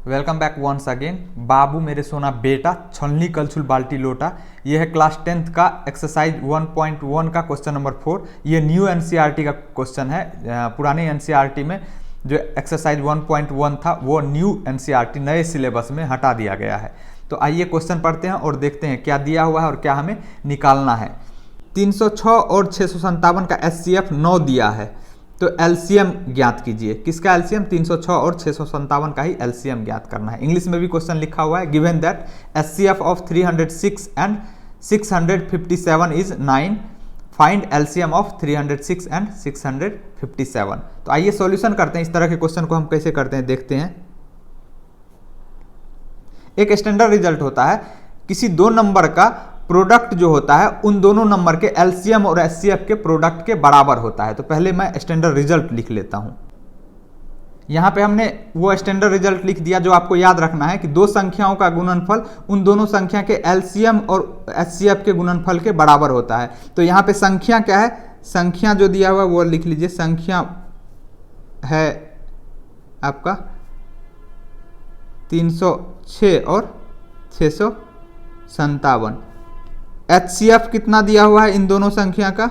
Welcome back once again. बाबू मेरे सोना बेटा छलनी कलछुल बाल्टी लोटा, ये है क्लास 10th का एक्सरसाइज 1.1 का क्वेश्चन नंबर 4। ये न्यू एनसीईआरटी का क्वेश्चन है। पुराने एनसीईआरटी में जो एक्सरसाइज 1.1 था वो न्यू एनसीईआरटी नए सिलेबस में हटा दिया गया है। तो आइए क्वेश्चन पढ़ते हैं और देखते हैं क्या दिया हुआ है और क्या हमें निकालना है। 306 और 657 का एचसीएफ 9 दिया है, तो एलसीएम ज्ञात कीजिए। किसका एलसीएम? 306 और 657 का ही एलसीएम ज्ञात करना है। इंग्लिश में भी क्वेश्चन लिखा हुआ है, given that HCF of 306 and 657 is 9, find LCM of 306 and 657। तो आइए सॉल्यूशन करते हैं। इस तरह के क्वेश्चन को हम कैसे करते हैं देखते हैं। एक स्टैंडर्ड रिजल्ट होता है, किसी दो नंबर का प्रोडक्ट जो होता है उन दोनों नंबर के एलसीएम और एचसीएफ के प्रोडक्ट के बराबर होता है। तो पहले मैं स्टैंडर्ड रिजल्ट लिख लेता हूं। यहां पे हमने वो स्टैंडर्ड रिजल्ट लिख दिया जो आपको याद रखना है कि दो संख्याओं का गुणनफल उन दोनों संख्या के एलसीएम और एचसीएफ के गुणनफल के बराबर होता है। तो यहां पे संख्या क्या है? संख्या जो दिया हुआ वो लिख लीजिए। संख्या है आपका 306 और 657। एचसीएफ कितना दिया हुआ है इन दोनों संख्या का?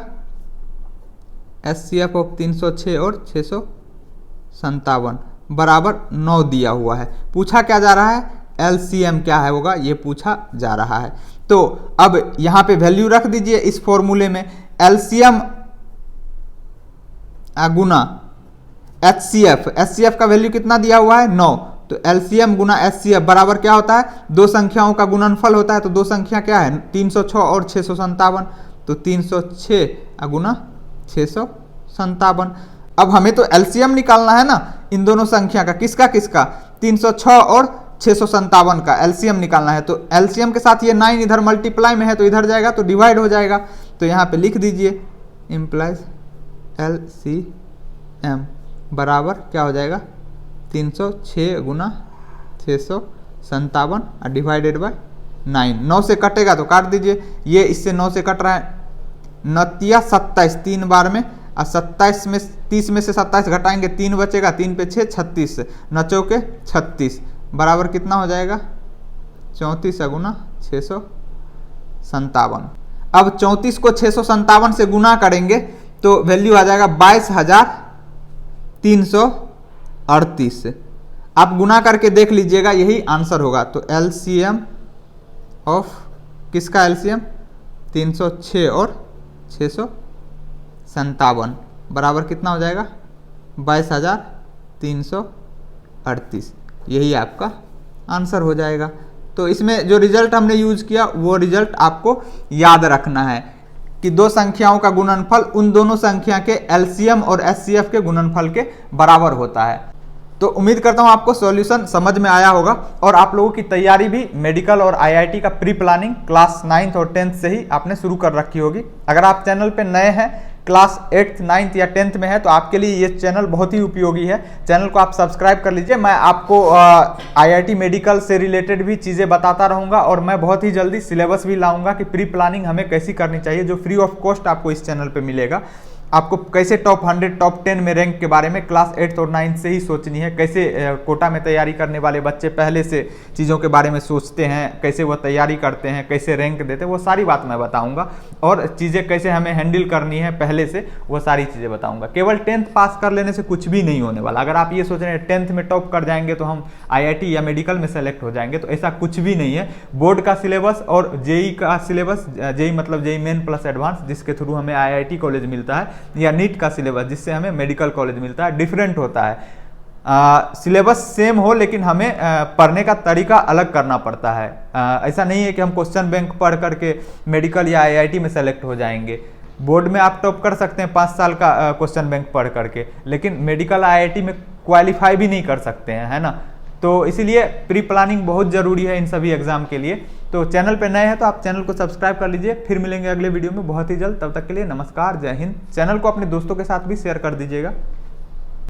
एचसीएफ ऑफ 306 और 657 बराबर 9 दिया हुआ है। पूछा क्या जा रहा है? एलसीएम क्या है होगा, ये पूछा जा रहा है। तो अब यहां पे वैल्यू रख दीजिए इस फॉर्मूले में। एलसीएम गुना एचसीएफ, एचसीएफ का वैल्यू कितना दिया हुआ है? 9। तो एलसीएम गुना एचसीएफ बराबर क्या होता है? दो संख्याओं का गुणनफल होता है। तो दो संख्या क्या है? 306 और 657। तो 306 गुना 657। अब हमें तो एलसीएम निकालना है ना इन दोनों संख्या का। किसका किसका? 306 और 657 का एलसीएम निकालना है। तो एलसीएम के साथ ये 9 इधर मल्टीप्लाई में है तो इधर जाएगा तो डिवाइड हो जाएगा। तो यहाँ पे लिख दीजिए इम्प्लाइज एलसीएम बराबर क्या हो जाएगा? 306 गुना 657 डिवाइडेड बाय 9। 9 से कटेगा तो काट दीजिए। ये इससे 9 से कट रहा है। 9 27 3 बार में, और 27 में 30 में से 27 घटाएंगे 3 बचेगा। 3 पे 6 36, 9 चौके 36 बराबर कितना हो जाएगा? 34 गुना 657। अब 34 को 657 से गुना करेंगे तो वैल्यू आ जाएगा 22,338। आप गुना करके देख लीजिएगा, यही आंसर होगा। तो एलसीएम ऑफ किसका एलसीएम? 306 और 657 बराबर कितना हो जाएगा? 22,338। यही आपका आंसर हो जाएगा। तो इसमें जो रिजल्ट हमने यूज किया वो रिजल्ट आपको याद रखना है कि दो संख्याओं का गुणनफल उन दोनों संख्या के एलसीएम और एचसीएफ के गुणनफल के बराबर होता है। तो उम्मीद करता हूं आपको सॉल्यूशन समझ में आया होगा और आप लोगों की तैयारी भी मेडिकल और आईआईटी का प्री प्लानिंग क्लास 9th और 10th से ही आपने शुरू कर रखी होगी। अगर आप चैनल पे नए हैं, क्लास 8th 9th या 10th में है, तो आपके लिए ये चैनल बहुत ही उपयोगी है। चैनल को आप सब्सक्राइब कर लीजिए। मैं आपको आईआईटी मेडिकल से रिलेटेड भी चीज़ें बताता रहूँगा और मैं बहुत ही जल्दी सिलेबस भी लाऊंगा कि प्री प्लानिंग हमें कैसी करनी चाहिए, जो फ्री ऑफ कॉस्ट आपको इस चैनल पे मिलेगा। आपको कैसे टॉप 100 टॉप 10 में रैंक के बारे में क्लास 8th और 9th से ही सोचनी है। कैसे कोटा में तैयारी करने वाले बच्चे पहले से चीज़ों के बारे में सोचते हैं, कैसे वो तैयारी करते हैं, कैसे रैंक देते हैं, वो सारी बात मैं बताऊंगा। और चीज़ें कैसे हमें हैंडल करनी है पहले से, वो सारी चीज़ें बताऊंगा। केवल 10th पास कर लेने से कुछ भी नहीं होने वाला। अगर आप ये सोच रहे हैं 10th में टॉप कर जाएंगे तो हम आईआईटी या मेडिकल में सेलेक्ट हो जाएंगे, तो ऐसा कुछ भी नहीं है। बोर्ड का सिलेबस और जेई का सिलेबस, जेई मतलब जेई मेन प्लस एडवांस, जिसके थ्रू हमें आईआईटी कॉलेज मिलता है, या नीट का सिलेबस जिससे हमें मेडिकल कॉलेज मिलता है, डिफरेंट होता है। सिलेबस सेम हो लेकिन हमें पढ़ने का तरीका अलग करना पड़ता है। ऐसा नहीं है कि हम क्वेश्चन बैंक पढ़ करके मेडिकल या आईआईटी में सेलेक्ट हो जाएंगे। बोर्ड में आप टॉप कर सकते हैं 5 साल का क्वेश्चन बैंक पढ़ करके, लेकिन मेडिकल आईआईटी में क्वालिफाई भी नहीं कर सकते हैं, है ना। तो इसीलिए प्री प्लानिंग बहुत ज़रूरी है इन सभी एग्जाम के लिए। तो चैनल पे नए हैं तो आप चैनल को सब्सक्राइब कर लीजिए। फिर मिलेंगे अगले वीडियो में बहुत ही जल्द। तब तक के लिए नमस्कार, जय हिंद। चैनल को अपने दोस्तों के साथ भी शेयर कर दीजिएगा।